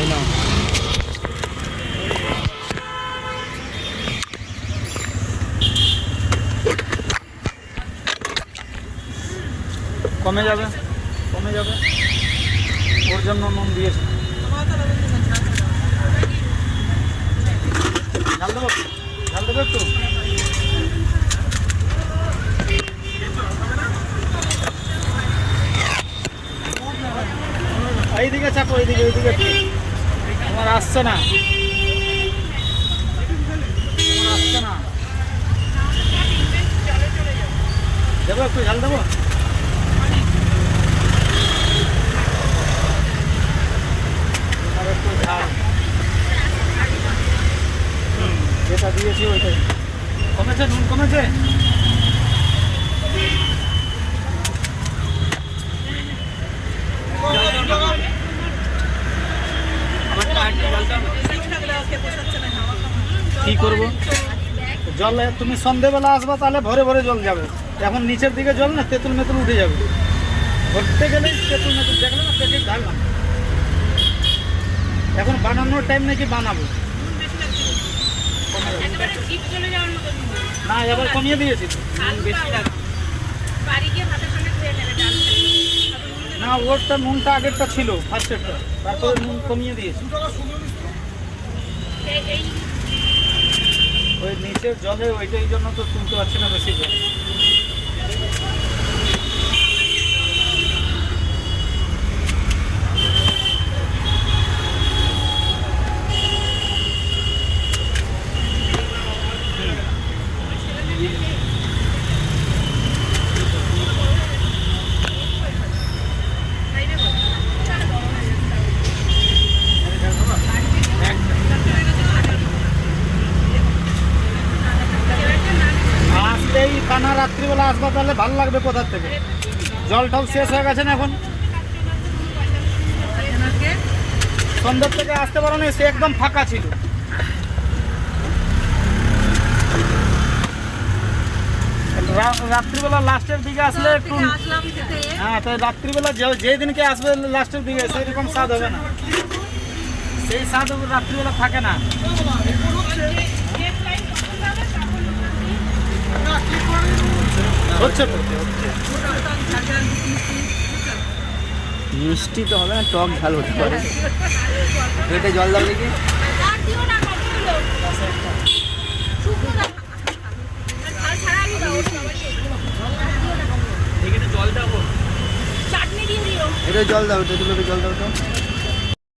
এই নাও। কমে যাবে, কমে যাবে, ওর জন্য নুন দিয়েছে। ঝাল দেবো, ঝাল দেবো একটু। এইদিকে চাপো, এইদিকে, এইদিকে তোমার আসছে না, তোমার আসছে না। দেবো একটু ঝাল দেবো। আর একটু ঝাল যেটা দিয়েছি ওইটাই। কমেছে, নুন কমেছে। কি করবো? জল তুমি সন্ধেবেলা আসবা, তাহলে ভরে ভরে জল যাবে। এখন নিচের দিকে জল না, তেঁতুল মেতুল উঠে যাবে। ভরতে গেলে তেঁতুল মেতুল দেখলে না, পেটে ঢাললাম। এখন বানানোর টাইম নাকি বানাবো না, এবার কমিয়ে দিয়েছি না। ওরটা নুনটা আগেরটা ছিল, ফার্স্টেরটা, তারপরে নুন কমিয়ে দিয়েছি। ওই নিচের জলে ওইটাই জন্য তো তুলতে পারছি না বেশি জল। এই কানা রাত্রিবেলা আসবা, তাহলে ভালো লাগবে। কোথার থেকে জল টল শেষ হয়ে গেছে না এখন। সন্ধ্যার থেকে আসতে পারো না, সে একদম ফাঁকা ছিল। রাত্রিবেলা লাস্টের দিকে আসলে একটু, হ্যাঁ, তাই রাত্রিবেলা যেদিনকে আসবে লাস্টের দিকে সেরকম স্বাদ হবে না। সেই স্বাদ রাত্রিবেলা থাকে না। হচ্ছে তো, মিষ্টি তো হবে না, টক ঝাল হতে পারে। পেটে জল দাও দেখি। এটা জল দাও, এটা জল দাও তো।